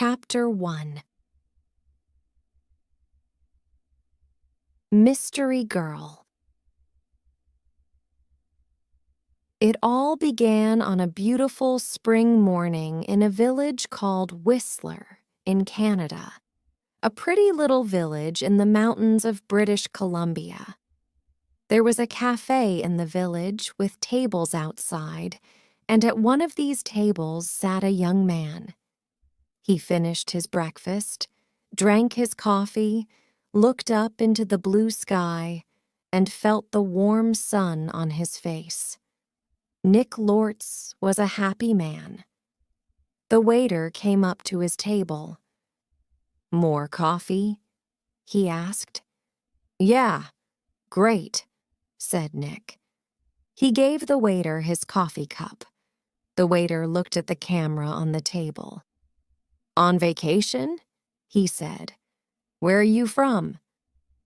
Chapter 1. Mystery Girl. It all began on a beautiful spring morning in a village called Whistler in Canada, a pretty little village in the mountains of British Columbia. There was a cafe in the village with tables outside, and at one of these tables sat a young man. He finished his breakfast, drank his coffee, looked up into the blue sky, and felt the warm sun on his face. Nick Lortz was a happy man. The waiter came up to his table. "More coffee?" he asked. "Yeah, great," said Nick. He gave the waiter his coffee cup. The waiter looked at the camera on the table. "On vacation?" he said. "Where are you from?"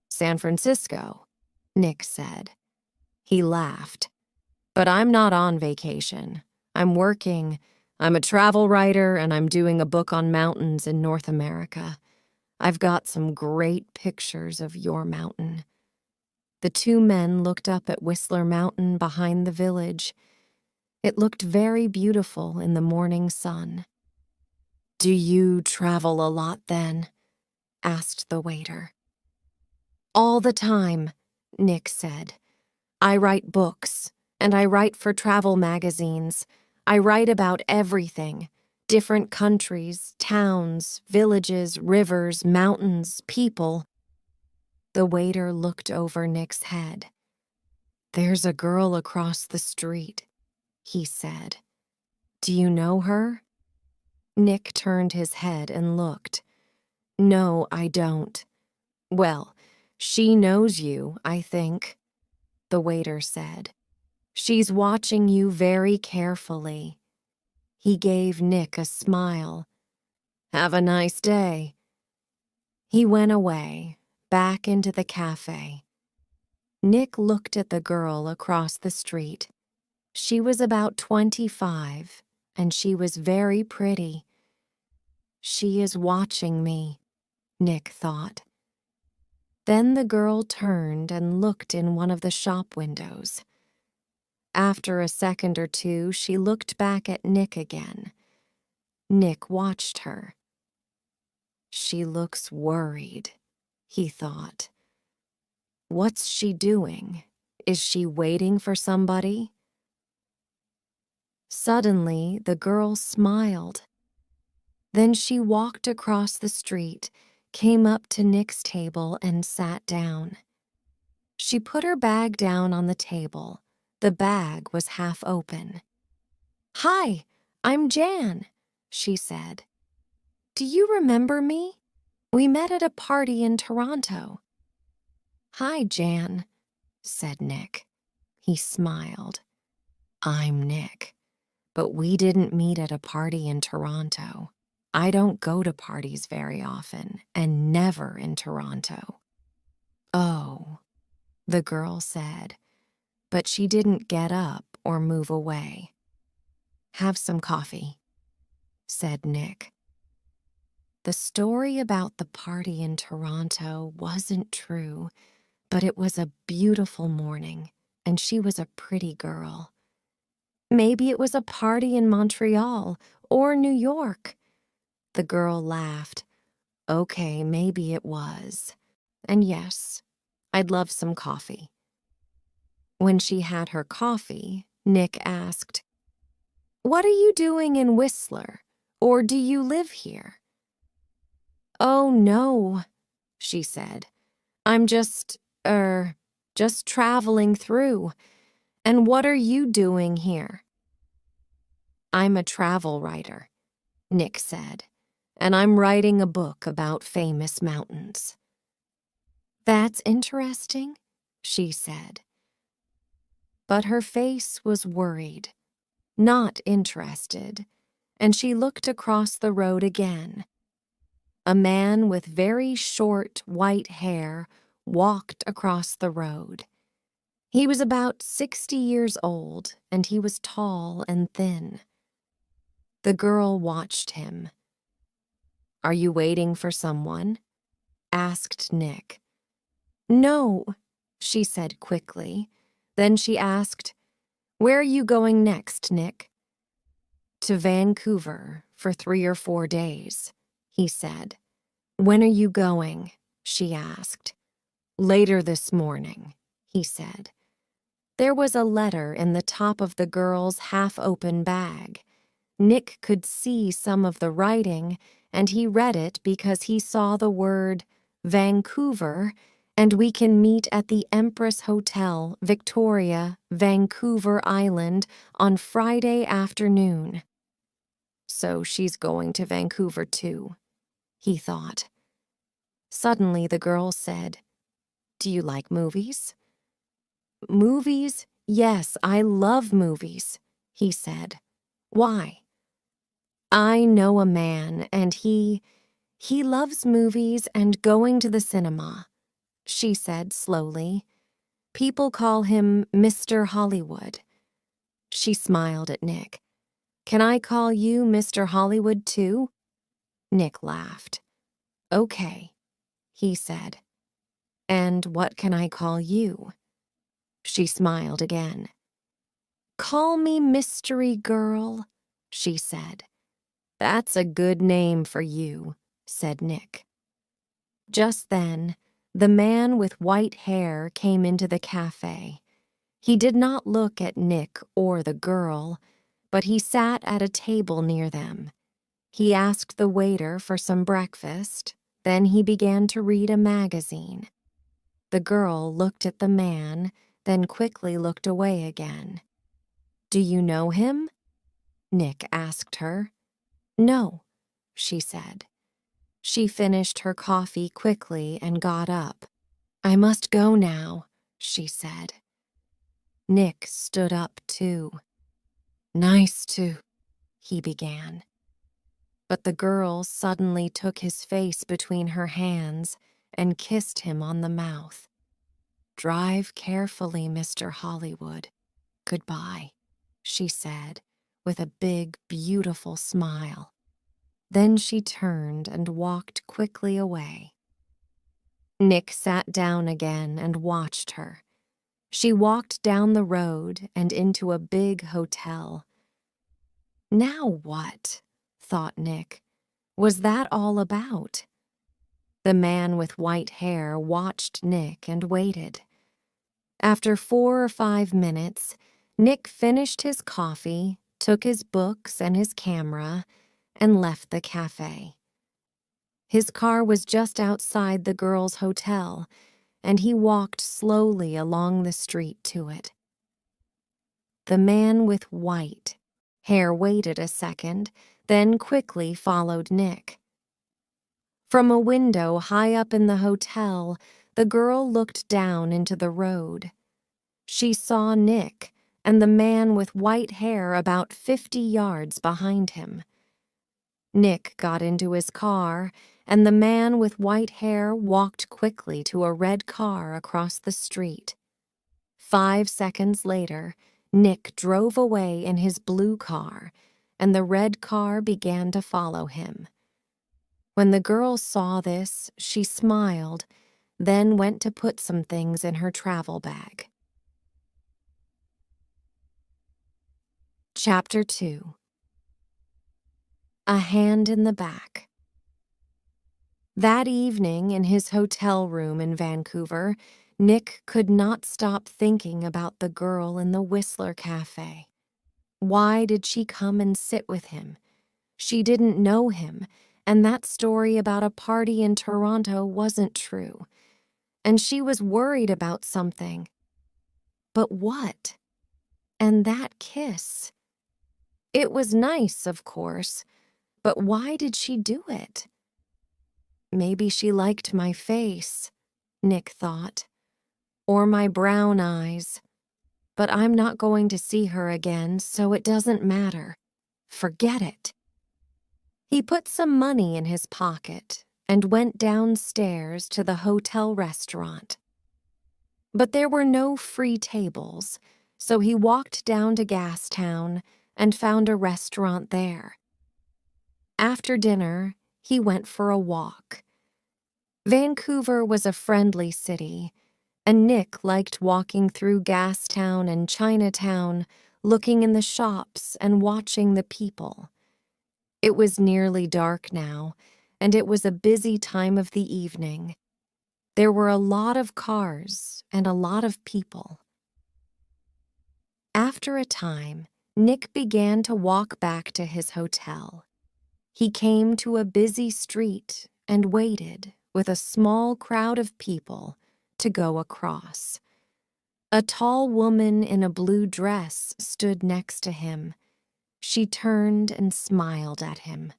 "San Francisco," Nick said. He laughed. "But I'm not on vacation. I'm working. I'm a travel writer, and I'm doing a book on mountains in North America. I've got some great pictures of your mountain." The two men looked up at Whistler Mountain behind the village. It looked very beautiful in the morning sun. "Do you travel a lot then?" asked the waiter. "All the time," Nick said. "I write books, and I write for travel magazines. I write about everything: different countries, towns, villages, rivers, mountains, people." The waiter looked over Nick's head. "There's a girl across the street," he said. "Do you know her?" Nick turned his head and looked. "No, I don't." "Well, she knows you, I think," the waiter said. "She's watching you very carefully." He gave Nick a smile. "Have a nice day." He went away, back into the cafe. Nick looked at the girl across the street. She was about 25, and she was very pretty. "She is watching me," Nick thought. Then the girl turned and looked in one of the shop windows. After a second or two, she looked back at Nick again. Nick watched her. "She looks worried," he thought. "What's she doing? Is she waiting for somebody?" Suddenly, the girl smiled. Then she walked across the street, came up to Nick's table, and sat down. She put her bag down on the table. The bag was half open. "Hi, I'm Jan," she said. "Do you remember me? We met at a party in Toronto." "Hi, Jan," said Nick. He smiled. "I'm Nick, but we didn't meet at a party in Toronto. I don't go to parties very often, and never in Toronto." "Oh," the girl said, but she didn't get up or move away. "Have some coffee," said Nick. The story about the party in Toronto wasn't true, but it was a beautiful morning, and she was a pretty girl. Maybe it was a party in Montreal or New York. The girl laughed. "Okay, maybe it was. And yes, I'd love some coffee." When she had her coffee, Nick asked, "What are you doing in Whistler? Or do you live here?" "Oh, no," she said. "I'm just traveling through. And what are you doing here?" "I'm a travel writer," Nick said, "and I'm writing a book about famous mountains." "That's interesting," she said. But her face was worried, not interested, and she looked across the road again. A man with very short white hair walked across the road. He was about 60 years old, and he was tall and thin. The girl watched him. Are you waiting for someone? Asked Nick. No, she said quickly. Then she asked, Where are you going next, Nick? To Vancouver for 3 or 4 days, he said. When are you going? She asked. Later this morning, he said. There was a letter in the top of the girl's half-open bag. Nick could see some of the writing, and he read it because he saw the word Vancouver, and we can meet at the Empress Hotel, Victoria, Vancouver Island, on Friday afternoon. So she's going to Vancouver too, he thought. Suddenly the girl said, Do you like movies? Movies? Yes, I love movies, he said. Why? I know a man, and he loves movies and going to the cinema, she said slowly. People call him Mr. Hollywood. She smiled at Nick. Can I call you Mr. Hollywood too? Nick laughed. Okay, he said. And what can I call you? She smiled again. Call me Mystery Girl, she said. That's a good name for you, said Nick. Just then, the man with white hair came into the cafe. He did not look at Nick or the girl, but he sat at a table near them. He asked the waiter for some breakfast, then he began to read a magazine. The girl looked at the man, then quickly looked away again. Do you know him? Nick asked her. No, she said. She finished her coffee quickly and got up. I must go now, she said. Nick stood up too. Nice to, he began. But the girl suddenly took his face between her hands and kissed him on the mouth. Drive carefully, Mr. Hollywood. Goodbye, she said, with a big, beautiful smile. Then she turned and walked quickly away. Nick sat down again and watched her. She walked down the road and into a big hotel. Now what? Thought Nick. Was that all about? The man with white hair watched Nick and waited. After 4 or 5 minutes, Nick finished his coffee, took his books and his camera, and left the cafe. His car was just outside the girls' hotel, and he walked slowly along the street to it. The man with white hair waited a second, then quickly followed Nick. From a window high up in the hotel, the girl looked down into the road. She saw Nick and the man with white hair about 50 yards behind him. Nick got into his car, and the man with white hair walked quickly to a red car across the street. 5 seconds later, Nick drove away in his blue car, and the red car began to follow him. When the girl saw this, she smiled, then went to put some things in her travel bag. Chapter 2. A Hand in the Back. That evening in his hotel room in Vancouver, Nick could not stop thinking about the girl in the Whistler Cafe. Why did she come and sit with him? She didn't know him, and that story about a party in Toronto wasn't true. And she was worried about something. But what? And that kiss. It was nice, of course, but why did she do it? Maybe she liked my face, Nick thought, or my brown eyes. But I'm not going to see her again, so it doesn't matter. Forget it. He put some money in his pocket and went downstairs to the hotel restaurant. But there were no free tables, so he walked down to Gastown and found a restaurant there. After dinner, he went for a walk. Vancouver was a friendly city, and Nick liked walking through Gastown and Chinatown, looking in the shops and watching the people. It was nearly dark now, and it was a busy time of the evening. There were a lot of cars and a lot of people. After a time, Nick began to walk back to his hotel. He came to a busy street and waited with a small crowd of people to go across. A tall woman in a blue dress stood next to him. She turned and smiled at him.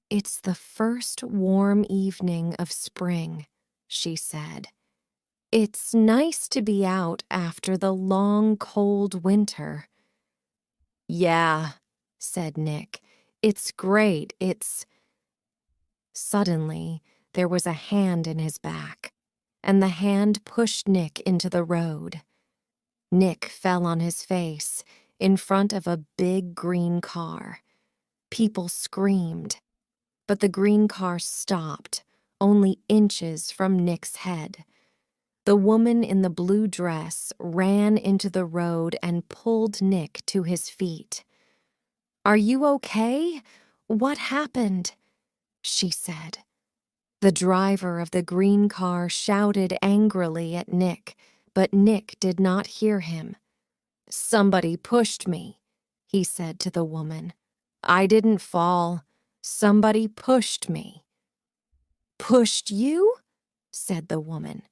"It's the first warm evening of spring," she said. "It's nice to be out after the long, cold winter." "Yeah," said Nick. "It's great, it's—" Suddenly, there was a hand in his back, and the hand pushed Nick into the road. Nick fell on his face in front of a big green car. People screamed, but the green car stopped only inches from Nick's head. The woman in the blue dress ran into the road and pulled Nick to his feet. "Are you okay? What happened?" she said. The driver of the green car shouted angrily at Nick, but Nick did not hear him. "Somebody pushed me," he said to the woman. "I didn't fall. Somebody pushed me." "Pushed you?" said the woman.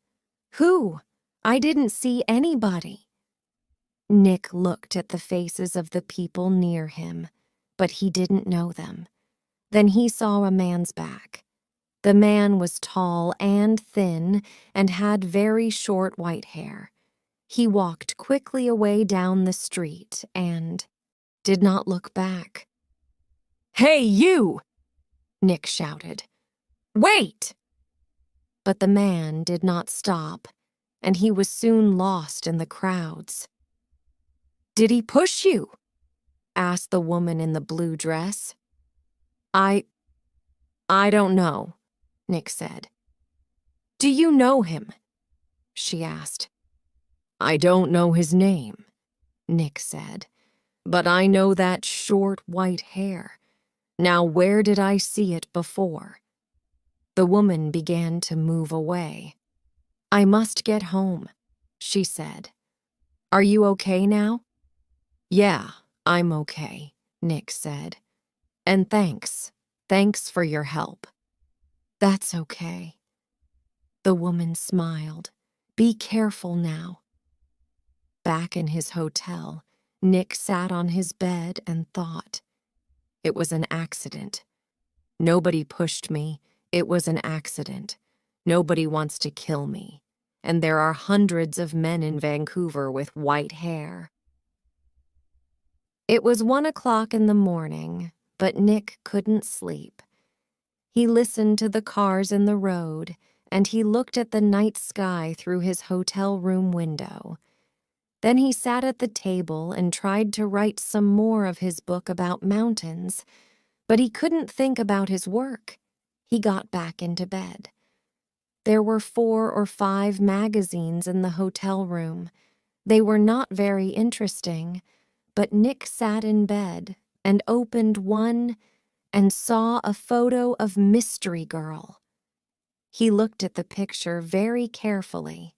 "Who? I didn't see anybody." Nick looked at the faces of the people near him, but he didn't know them. Then he saw a man's back. The man was tall and thin and had very short white hair. He walked quickly away down the street and did not look back. "Hey, you!" Nick shouted. "Wait!" But the man did not stop, and he was soon lost in the crowds. "Did he push you?" asked the woman in the blue dress. I don't know," Nick said. "Do you know him?" she asked. "I don't know his name," Nick said, "but I know that short white hair. Now where did I see it before?" The woman began to move away. "I must get home," she said. "Are you okay now?" "Yeah, I'm okay," Nick said. "And thanks. Thanks for your help." "That's okay." The woman smiled. "Be careful now." Back in his hotel, Nick sat on his bed and thought. It was an accident. Nobody pushed me. It was an accident. Nobody wants to kill me. And there are hundreds of men in Vancouver with white hair. It was 1 o'clock in the morning, but Nick couldn't sleep. He listened to the cars in the road, and he looked at the night sky through his hotel room window. Then he sat at the table and tried to write some more of his book about mountains, but he couldn't think about his work. He got back into bed. There were 4 or 5 magazines in the hotel room. They were not very interesting, but Nick sat in bed and opened one and saw a photo of Mystery Girl. He looked at the picture very carefully.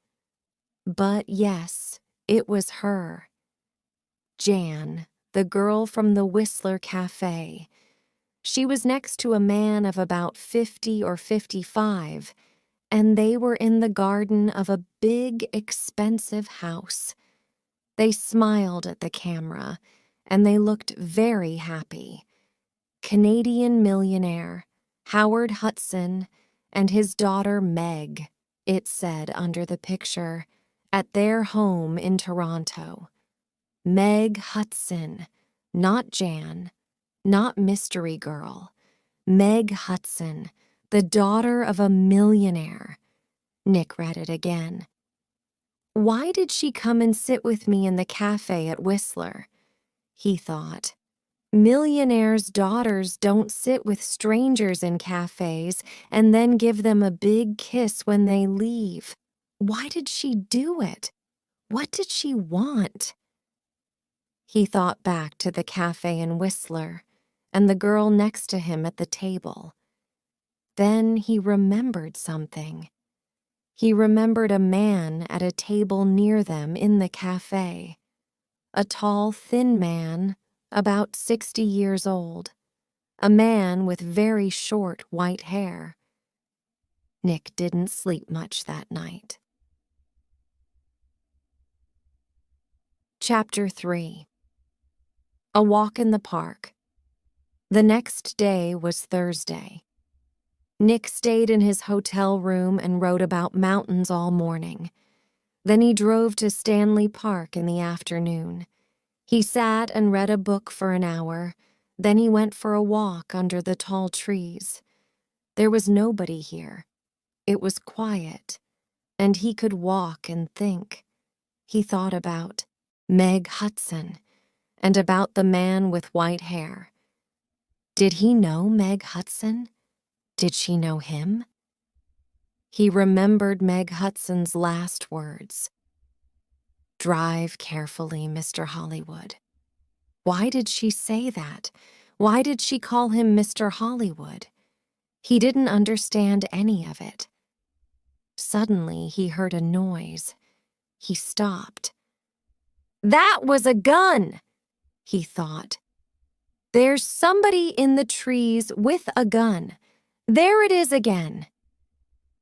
But yes, it was her. Jan, the girl from the Whistler Cafe. She was next to a man of about 50 or 55, and they were in the garden of a big, expensive house. They smiled at the camera, and they looked very happy. Canadian millionaire, Howard Hudson, and his daughter Meg, it said under the picture, at their home in Toronto. Meg Hudson, not Jan, not Mystery Girl. Meg Hudson, the daughter of a millionaire. Nick read it again. Why did she come and sit with me in the cafe at Whistler? He thought. Millionaires' daughters don't sit with strangers in cafes and then give them a big kiss when they leave. Why did she do it? What did she want? He thought back to the cafe in Whistler and the girl next to him at the table. Then he remembered something. He remembered a man at a table near them in the cafe. A tall, thin man, about 60 years old. A man with very short white hair. Nick didn't sleep much that night. Chapter 3. A walk in the park. The next day was Thursday. Nick stayed in his hotel room and wrote about mountains all morning. Then he drove to Stanley Park in the afternoon. He sat and read a book for an hour. Then he went for a walk under the tall trees. There was nobody here. It was quiet, and he could walk and think. He thought about Meg Hudson and about the man with white hair. Did he know Meg Hudson? Did she know him? He remembered Meg Hudson's last words. "Drive carefully, Mr. Hollywood." Why did she say that? Why did she call him Mr. Hollywood? He didn't understand any of it. Suddenly, he heard a noise. He stopped. That was a gun, he thought. There's somebody in the trees with a gun. There it is again.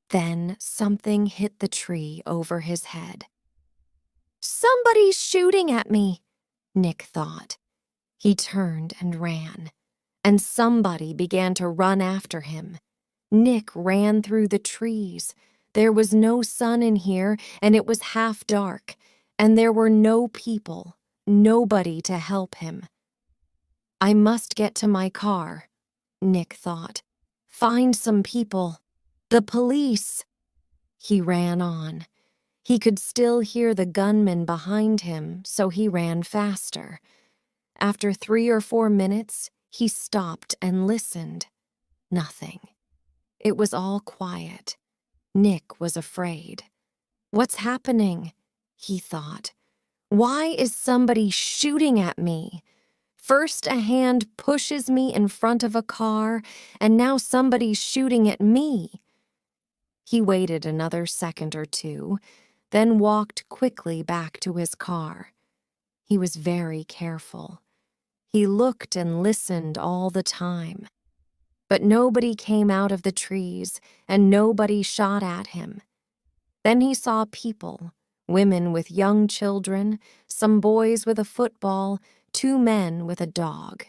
Then something hit the tree over his head. Somebody's shooting at me, Nick thought. He turned and ran, and somebody began to run after him. Nick ran through the trees. There was no sun in here, and it was half dark, and there were no people, nobody to help him. I must get to my car, Nick thought. Find some people. The police. He ran on. He could still hear the gunman behind him, so he ran faster. After 3 or 4 minutes, he stopped and listened. Nothing. It was all quiet. Nick was afraid. What's happening? He thought. Why is somebody shooting at me? First a hand pushes me in front of a car, and now somebody's shooting at me. He waited another second or two, then walked quickly back to his car. He was very careful. He looked and listened all the time. But nobody came out of the trees, and nobody shot at him. Then he saw people, women with young children, some boys with a football, 2 men with a dog.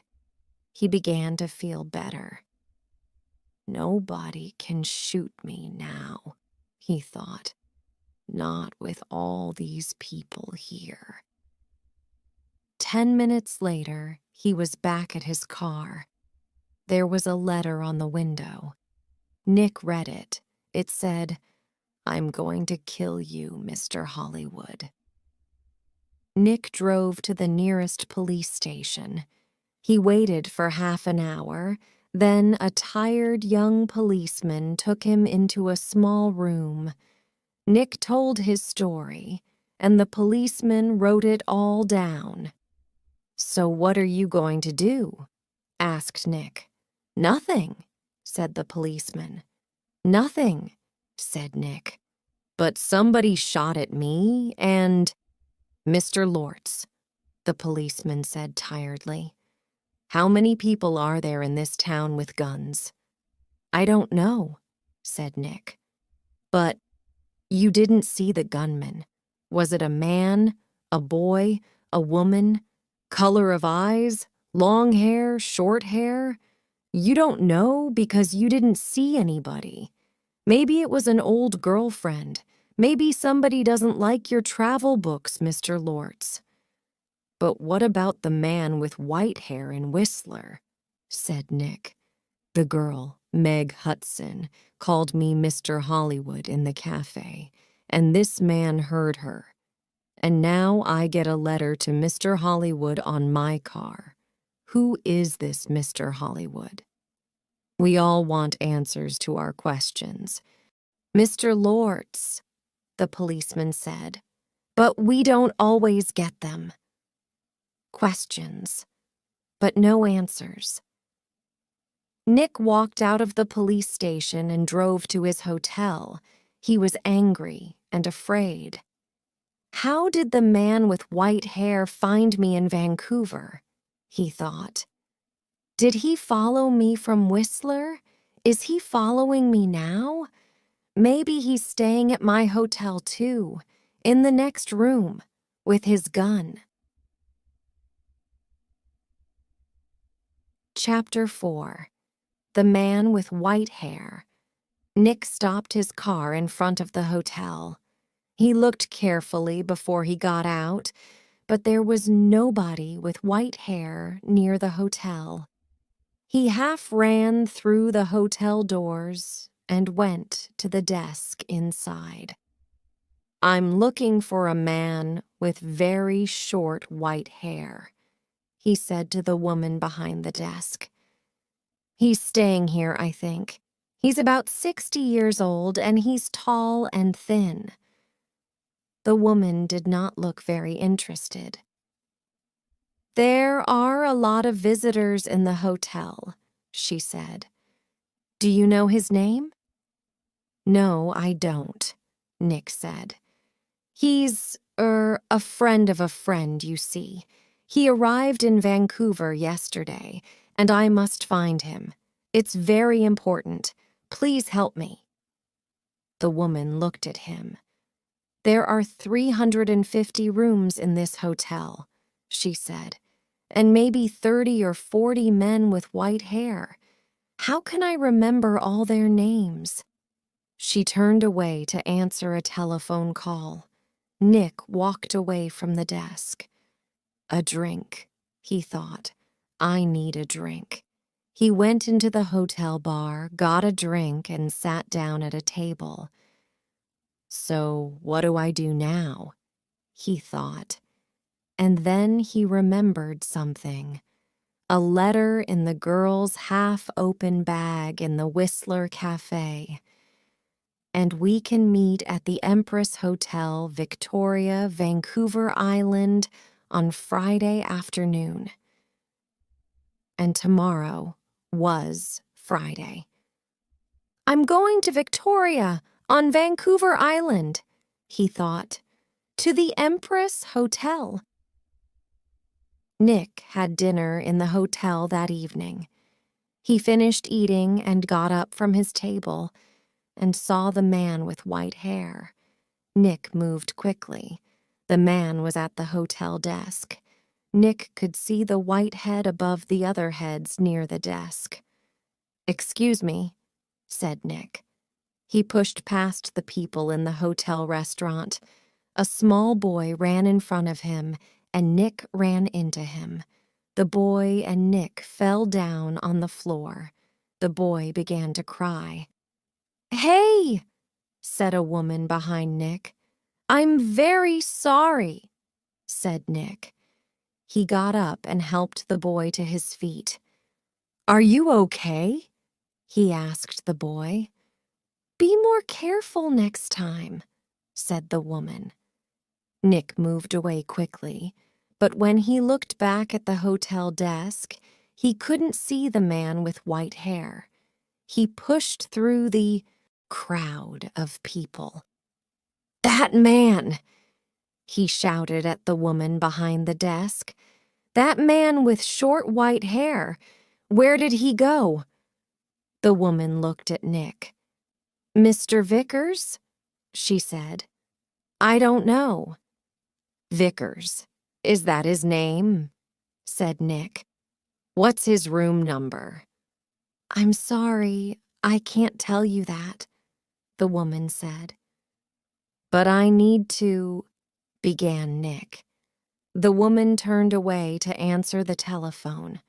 He began to feel better. Nobody can shoot me now, he thought. Not with all these people here. 10 minutes later, he was back at his car. There was a letter on the window. Nick read it. It said, "I'm going to kill you, Mr. Hollywood." Nick drove to the nearest police station. He waited for half an hour. Then a tired young policeman took him into a small room. Nick told his story, and the policeman wrote it all down. "So what are you going to do?" asked Nick. "Nothing," said the policeman. "Nothing," said Nick. "But somebody shot at me and—" "Mr. Lortz," the policeman said tiredly. "How many people are there in this town with guns?" "I don't know," said Nick. "But you didn't see the gunman. Was it a man, a boy, a woman? Color of eyes? Long hair? Short hair? You don't know because you didn't see anybody. Maybe it was an old girlfriend. Maybe somebody doesn't like your travel books, Mr. Lortz." "But what about the man with white hair in Whistler?" said Nick. "The girl, Meg Hudson, called me Mr. Hollywood in the cafe, and this man heard her. And now I get a letter to Mr. Hollywood on my car. Who is this Mr. Hollywood? We all want answers to our questions. Mr. Lords, the policeman said, but we don't always get them. Questions, but no answers. Nick walked out of the police station and drove to his hotel. He was angry and afraid. How did the man with white hair find me in Vancouver? He thought. Did he follow me from Whistler? Is he following me now? Maybe he's staying at my hotel too, in the next room, with his gun. Chapter 4. The Man with White Hair. Nick stopped his car in front of the hotel. He looked carefully before he got out, but there was nobody with white hair near the hotel. He half ran through the hotel doors and went to the desk inside. I'm looking for a man with very short white hair, he said to the woman behind the desk. He's staying here, I think. He's about 60 years old, and he's tall and thin. The woman did not look very interested. There are a lot of visitors in the hotel, she said. Do you know his name? No, I don't, Nick said. He's, a friend of a friend, you see. He arrived in Vancouver yesterday, and I must find him. It's very important. Please help me. The woman looked at him. There are 350 rooms in this hotel, she said, and maybe 30 or 40 men with white hair. How can I remember all their names? She turned away to answer a telephone call. Nick walked away from the desk. A drink, he thought. I need a drink. He went into the hotel bar, got a drink, and sat down at a table. So what do I do now? He thought. And then he remembered something. A letter in the girl's half-open bag in the Whistler Cafe. And we can meet at the Empress Hotel, Victoria, Vancouver Island, on Friday afternoon. And tomorrow was Friday. I'm going to Victoria, on Vancouver Island, he thought, to the Empress Hotel. Nick had dinner in the hotel that evening. He finished eating and got up from his table and saw the man with white hair. Nick moved quickly. The man was at the hotel desk. Nick could see the white head above the other heads near the desk. Excuse me, said Nick. He pushed past the people in the hotel restaurant. A small boy ran in front of him, and Nick ran into him. The boy and Nick fell down on the floor. The boy began to cry. Hey, said a woman behind Nick. I'm very sorry, said Nick. He got up and helped the boy to his feet. Are you okay? He asked the boy. Be more careful next time, said the woman. Nick moved away quickly, but when he looked back at the hotel desk, he couldn't see the man with white hair. He pushed through the crowd of people. That man! He shouted at the woman behind the desk. That man with short white hair. Where did he go? The woman looked at Nick. Mr. Vickers? She said. I don't know. Vickers. Is that his name? Said Nick. What's his room number? I'm sorry, I can't tell you that, the woman said. But I need to, began Nick. The woman turned away to answer the telephone.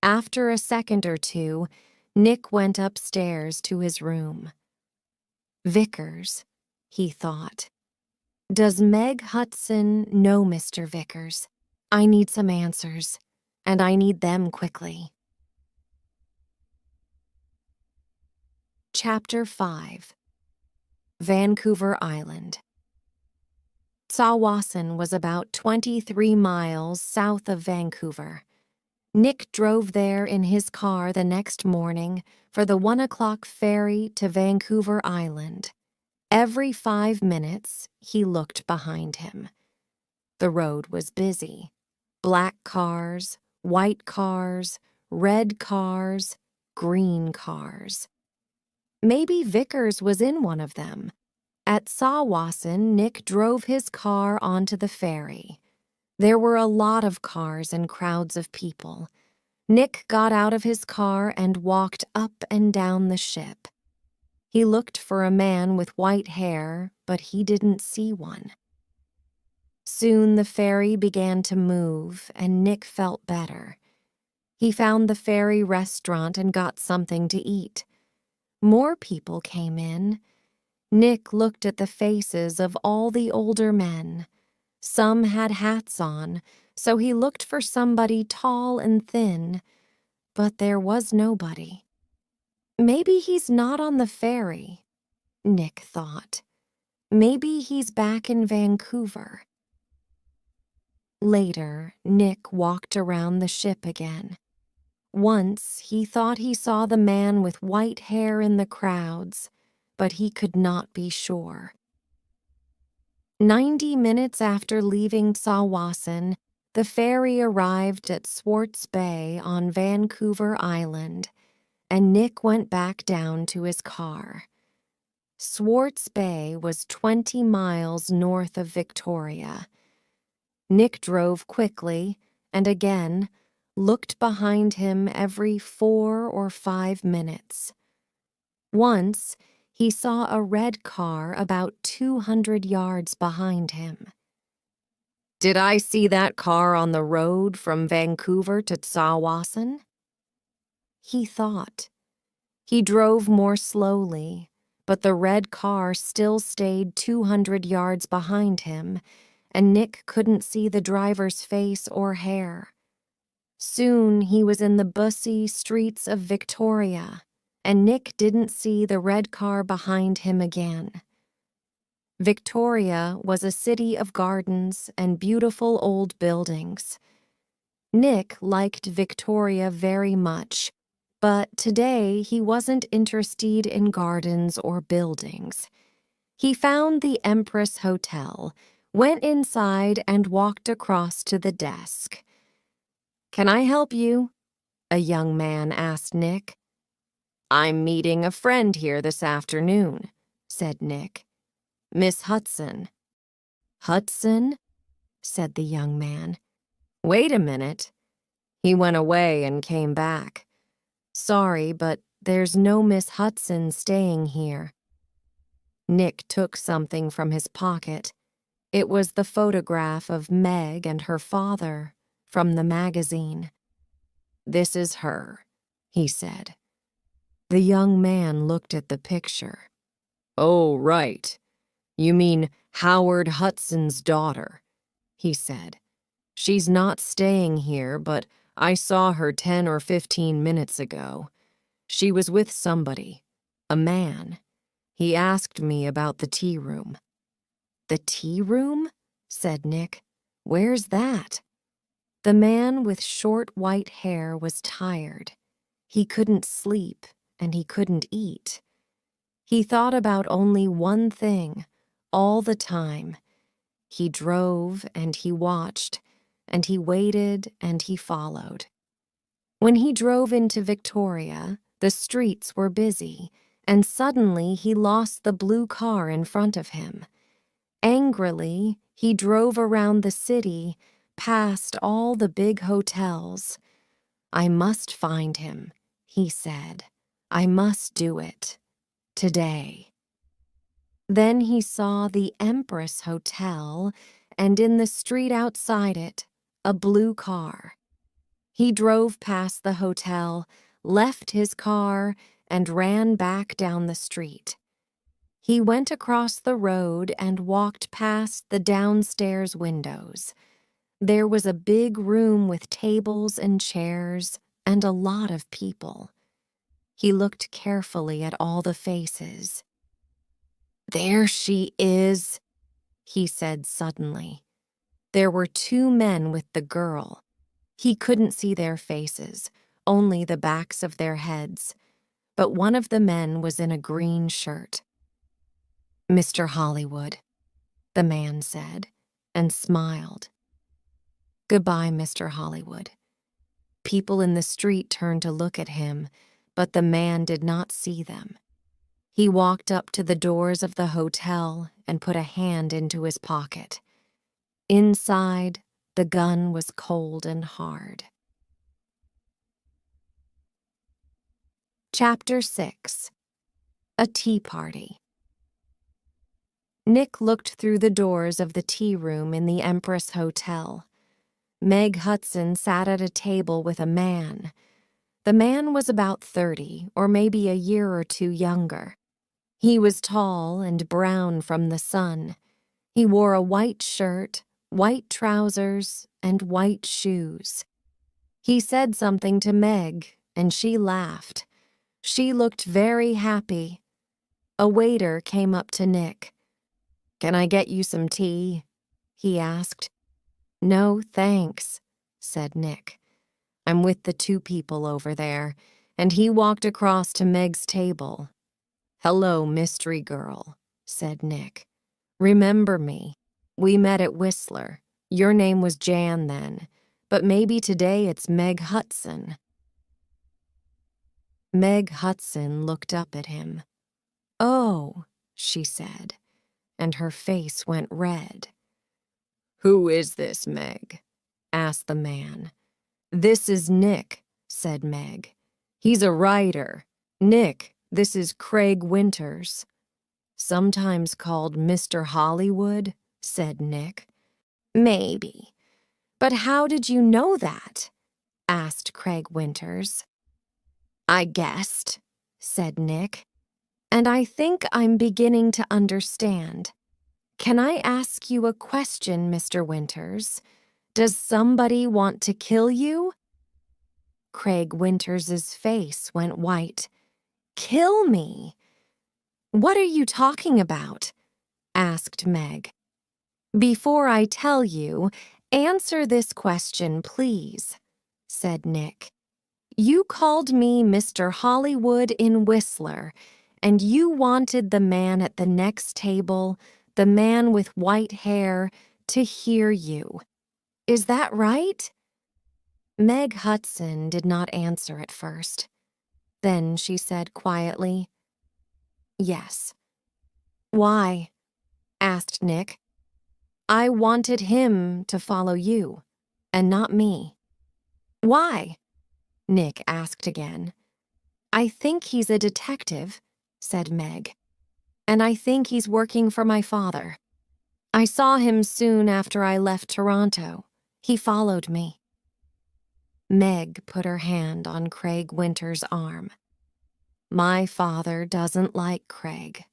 After a second or two, Nick went upstairs to his room. Vickers, he thought. Does Meg Hudson know Mr. Vickers? I need some answers. and I need them quickly. Chapter 5. Vancouver Island. Tsawwassen was about 23 miles south of Vancouver. Nick drove there in his car the next morning for the 1 o'clock ferry to Vancouver Island. Every 5 minutes, he looked behind him. The road was busy. Black cars, white cars, red cars, green cars. Maybe Vickers was in one of them. At Tsawwassen, Nick drove his car onto the ferry. There were a lot of cars and crowds of people. Nick got out of his car and walked up and down the ship. He looked for a man with white hair, but he didn't see one. Soon the ferry began to move, and Nick felt better. He found the ferry restaurant and got something to eat. More people came in. Nick looked at the faces of all the older men. Some had hats on, so he looked for somebody tall and thin, but there was nobody. Maybe he's not on the ferry, Nick thought. Maybe he's back in Vancouver. Later, Nick walked around the ship again. Once, he thought he saw the man with white hair in the crowds, but he could not be sure. 90 minutes after leaving Tsawwassen, the ferry arrived at Swartz Bay on Vancouver Island, and Nick went back down to his car. Swartz Bay was 20 miles north of Victoria. Nick drove quickly and again looked behind him every 4 or 5 minutes. Once, he saw a red car about 200 yards behind him. Did I see that car on the road from Vancouver to Tsawwassen? He thought. He drove more slowly, but the red car still stayed 200 yards behind him, and Nick couldn't see the driver's face or hair. Soon he was in the busy streets of Victoria, and Nick didn't see the red car behind him again. Victoria was a city of gardens and beautiful old buildings. Nick liked Victoria very much, but today he wasn't interested in gardens or buildings. He found the Empress Hotel, went inside, and walked across to the desk. "Can I help you?" a young man asked Nick. "I'm meeting a friend here this afternoon," said Nick. "Miss Hudson." "Hudson?" said the young man. "Wait a minute." He went away and came back. "Sorry, but there's no Miss Hudson staying here." Nick took something from his pocket. It was the photograph of Meg and her father from the magazine. "This is her," he said. The young man looked at the picture. "Oh, right. You mean Howard Hudson's daughter," he said. "She's not staying here, but I saw her 10 or 15 minutes ago. She was with somebody, a man. He asked me about the tea room." "The tea room?" said Nick. "Where's that?" The man with short white hair was tired. He couldn't sleep, and he couldn't eat. He thought about only one thing all the time. He drove and he watched, and he waited and he followed. When he drove into Victoria, the streets were busy, and suddenly he lost the blue car in front of him. Angrily, he drove around the city, past all the big hotels. "I must find him," he said. "I must do it. Today." Then he saw the Empress Hotel, and in the street outside it, a blue car. He drove past the hotel, left his car, and ran back down the street. He went across the road and walked past the downstairs windows. There was a big room with tables and chairs and a lot of people. He looked carefully at all the faces. "There she is," he said suddenly. There were two men with the girl. He couldn't see their faces, only the backs of their heads, but one of the men was in a green shirt. "Mr. Hollywood," the man said, and smiled. "Goodbye, Mr. Hollywood." People in the street turned to look at him, but the man did not see them. He walked up to the doors of the hotel and put a hand into his pocket. Inside, the gun was cold and hard. Chapter 6. A Tea Party. Nick looked through the doors of the tea room in the Empress Hotel. Meg Hudson sat at a table with a man. The man was about 30, or maybe a year or two younger. He was tall and brown from the sun. He wore a white shirt, white trousers, and white shoes. He said something to Meg, and she laughed. She looked very happy. A waiter came up to Nick. "Can I get you some tea?" he asked. "No, thanks," said Nick. "I'm with the two people over there," and he walked across to Meg's table. "Hello, mystery girl," said Nick. "Remember me? We met at Whistler. Your name was Jan then, but maybe today it's Meg Hudson." Meg Hudson looked up at him. "Oh," she said, and her face went red. "Who is this, Meg?" asked the man. "This is Nick," said Meg. "He's a writer. Nick, this is Craig Winters." "Sometimes called Mr. Hollywood," said Nick. "Maybe. But how did you know that?" asked Craig Winters. "I guessed," said Nick. "And I think I'm beginning to understand. Can I ask you a question, Mr. Winters? Does somebody want to kill you?" Craig Winters's face went white. "Kill me? What are you talking about?" asked Meg. "Before I tell you, answer this question, please," said Nick. "You called me Mr. Hollywood in Whistler, and you wanted the man at the next table, the man with white hair, to hear you. Is that right?" Meg Hudson did not answer at first. Then she said quietly, "Yes." "Why?" asked Nick. "I wanted him to follow you, and not me." "Why?" Nick asked again. "I think he's a detective," said Meg. "And I think he's working for my father. I saw him soon after I left Toronto. He followed me." Meg put her hand on Craig Winter's arm. "My father doesn't like Craig.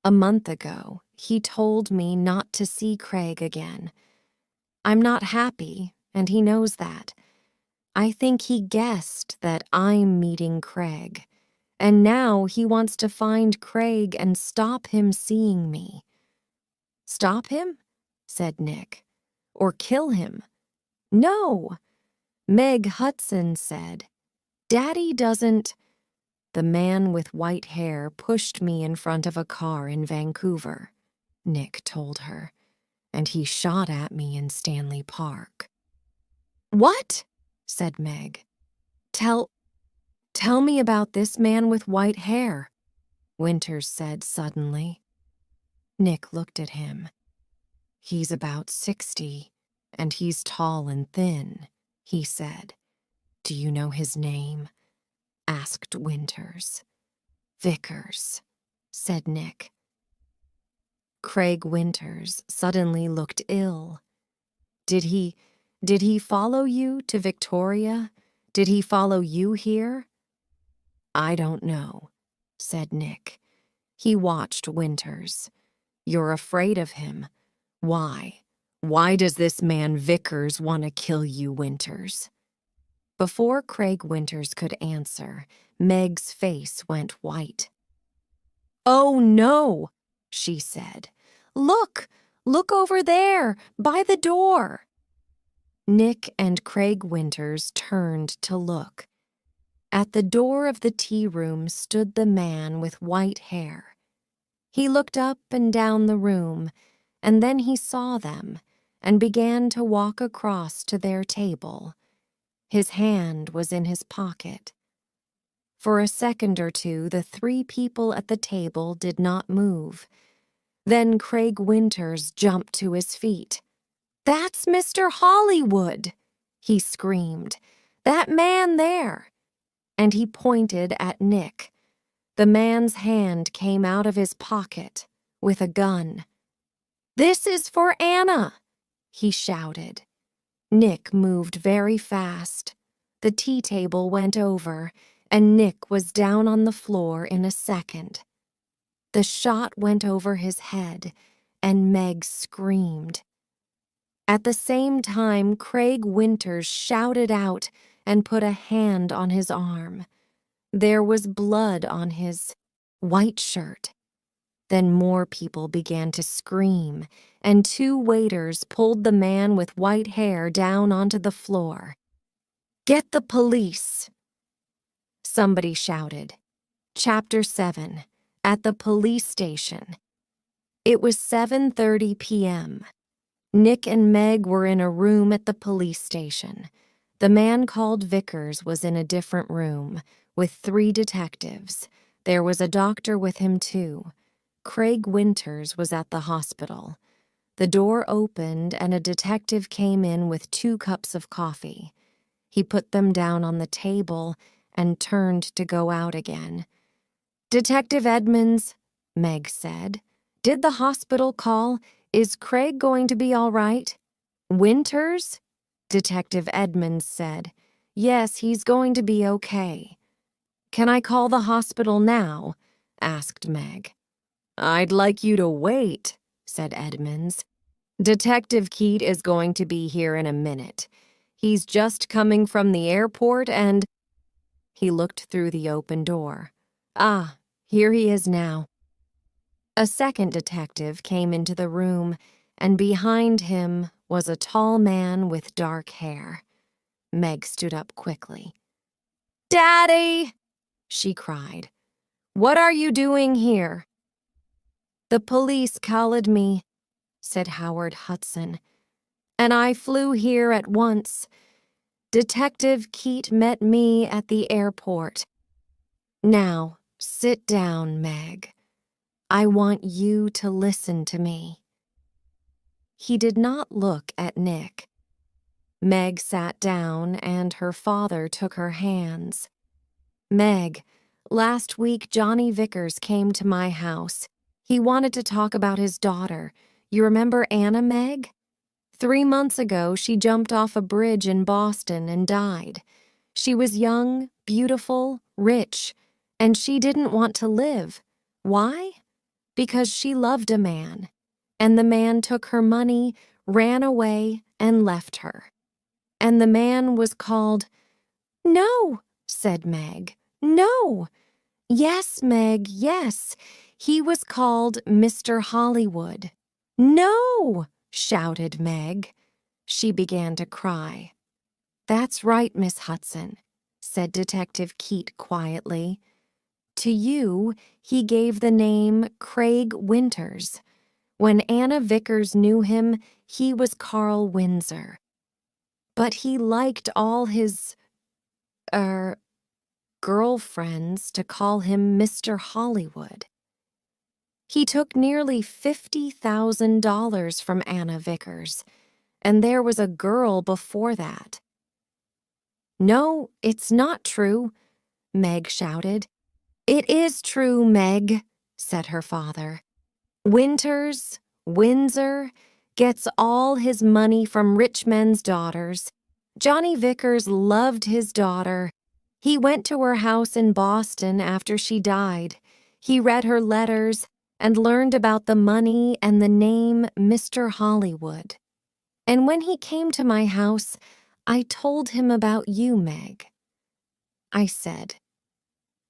A month ago, he told me not to see Craig again. I'm not happy, and he knows that. I think he guessed that I'm meeting Craig, and now he wants to find Craig and stop him seeing me." "Stop him?" said Nick. "Or kill him?" "No," Meg Hudson said. "Daddy doesn't—" "The man with white hair pushed me in front of a car in Vancouver," Nick told her, "and he shot at me in Stanley Park." "What?" said Meg. Tell me about this man with white hair," Winters said suddenly. Nick looked at him. "He's about 60, and he's tall and thin," he said. "Do you know his name?" asked Winters. "Vickers," said Nick. Craig Winters suddenly looked ill. Did he follow you to Victoria? Did he follow you here?" "I don't know," said Nick. He watched Winters. "You're afraid of him. Why? Why does this man Vickers want to kill you, Winters? Before Craig Winters could answer, Meg's face went white. Oh, no, she said. Look over there, by the door. Nick and Craig Winters turned to look. At the door of the tea room stood the man with white hair. He looked up and down the room, and then he saw them and began to walk across to their table. His hand was in his pocket. For a second or two, the three people at the table did not move. Then Craig Winters jumped to his feet. "That's Mr. Hollywood!" he screamed. "That man there!" And he pointed at Nick. The man's hand came out of his pocket with a gun. "This is for Anna!" he shouted. Nick moved very fast. The tea table went over, and Nick was down on the floor in a second. The shot went over his head, and Meg screamed. At the same time, Craig Winters shouted out and put a hand on his arm. There was blood on his white shirt. Then more people began to scream, and two waiters pulled the man with white hair down onto the floor. "Get the police!" Somebody shouted. Chapter 7. At the police station. It was 7:30 p.m. Nick and Meg were in a room at the police station. The man called Vickers was in a different room, with 3 detectives. There was a doctor with him, too. Craig Winters was at the hospital. The door opened and a detective came in with 2 cups of coffee. He put them down on the table and turned to go out again. "Detective Edmonds," Meg said. "Did the hospital call? Is Craig going to be all right?" "Winters?" Detective Edmonds said. "Yes, he's going to be okay." "Can I call the hospital now?" asked Meg. "I'd like you to wait," said Edmonds. "Detective Keat is going to be here in a minute. He's just coming from the airport and—" He looked through the open door. "Ah, here he is now." A second detective came into the room, and behind him was a tall man with dark hair. Meg stood up quickly. "Daddy!" she cried. "What are you doing here?" "The police called me," said Howard Hudson, "and I flew here at once. Detective Keat met me at the airport. Now, sit down, Meg. I want you to listen to me." He did not look at Nick. Meg sat down, and her father took her hands. "Meg, last week Johnny Vickers came to my house. He wanted to talk about his daughter. You remember Anna, Meg? 3 months ago, she jumped off a bridge in Boston and died. She was young, beautiful, rich, and she didn't want to live. Why? Because she loved a man, and the man took her money, ran away, and left her. And the man was called—" "No," said Meg. "No." "Yes, Meg, yes. He was called Mr. Hollywood." "No!" shouted Meg. She began to cry. "That's right, Miss Hudson," said Detective Keat quietly. "To you, he gave the name Craig Winters. When Anna Vickers knew him, he was Carl Windsor. But he liked all his, girlfriends to call him Mr. Hollywood. He took nearly $50,000 from Anna Vickers, and there was a girl before that." "No, it's not true," Meg shouted. "It is true, Meg," said her father. Windsor, gets all his money from rich men's daughters. Johnny Vickers loved his daughter. He went to her house in Boston after she died. He read her letters and learned about the money and the name Mr. Hollywood. And when he came to my house, I told him about you, Meg. I said,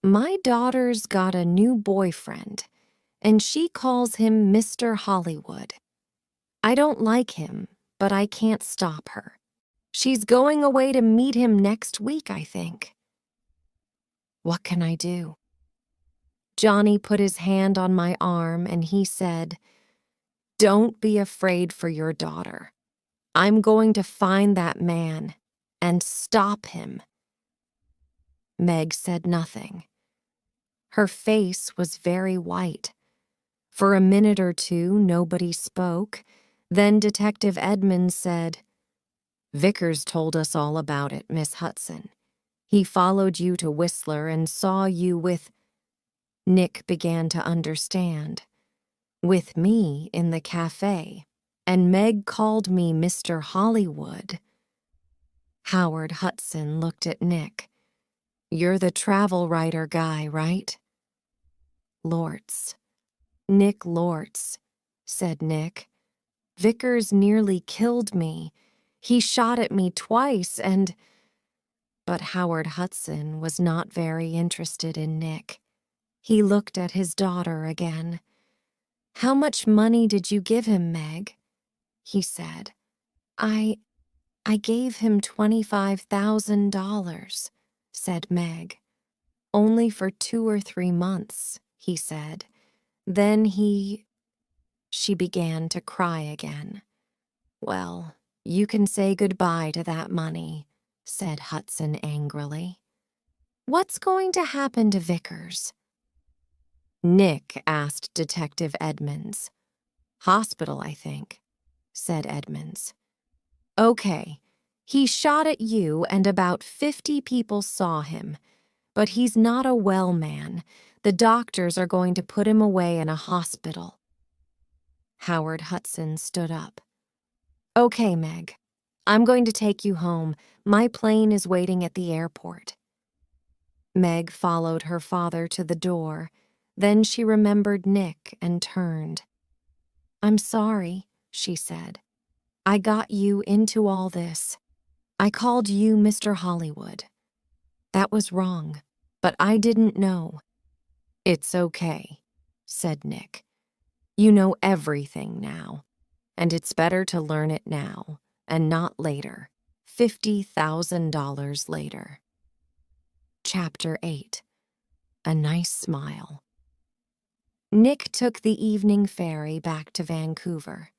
my daughter's got a new boyfriend, and she calls him Mr. Hollywood. I don't like him, but I can't stop her. She's going away to meet him next week, I think. What can I do? Johnny put his hand on my arm and he said, don't be afraid for your daughter. I'm going to find that man and stop him. Meg said nothing. Her face was very white. For a minute or two, nobody spoke. Then Detective Edmonds said, Vickers told us all about it, Miss Hudson. He followed you to Whistler and saw you with... Nick began to understand. With me in the cafe, and Meg called me Mr. Hollywood. Howard Hudson looked at Nick. You're the travel writer guy, right? Lortz. Nick Lortz, said Nick. Vickers nearly killed me. He shot at me twice and... But Howard Hudson was not very interested in Nick. He looked at his daughter again. How much money did you give him, Meg? He said. I gave him $25,000, said Meg. Only for 2 or 3 months, he said. Then She began to cry again. Well, you can say goodbye to that money, said Hudson angrily. What's going to happen to Vickers? Nick asked Detective Edmonds. Hospital, I think, said Edmonds. Okay, he shot at you and about 50 people saw him, but he's not a well man. The doctors are going to put him away in a hospital. Howard Hudson stood up. Okay, Meg, I'm going to take you home. My plane is waiting at the airport. Meg followed her father to the door. Then she remembered Nick and turned. I'm sorry, she said. I got you into all this. I called you Mr. Hollywood. That was wrong, but I didn't know. It's okay, said Nick. You know everything now, and it's better to learn it now and not later, $50,000 later. Chapter 8. A Nice Smile. Nick took the evening ferry back to Vancouver.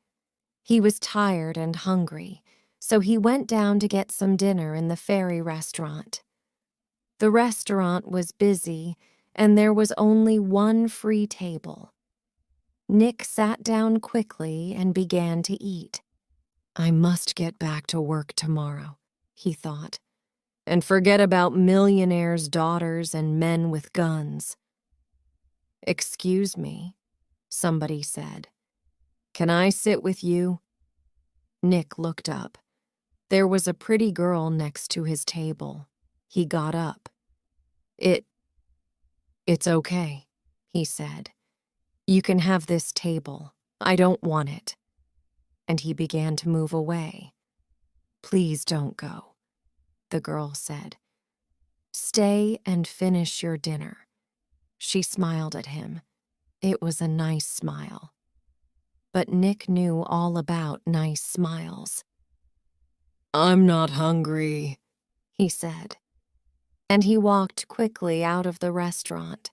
He was tired and hungry, so he went down to get some dinner in the ferry restaurant. The restaurant was busy, and there was only one free table. Nick sat down quickly and began to eat. I must get back to work tomorrow, he thought, and forget about millionaires' daughters and men with guns. Excuse me, somebody said. Can I sit with you? Nick looked up. There was a pretty girl next to his table. He got up. It's okay, he said. You can have this table. I don't want it. And he began to move away. Please don't go, the girl said. Stay and finish your dinner. She smiled at him. It was a nice smile. But Nick knew all about nice smiles. I'm not hungry, he said. And he walked quickly out of the restaurant.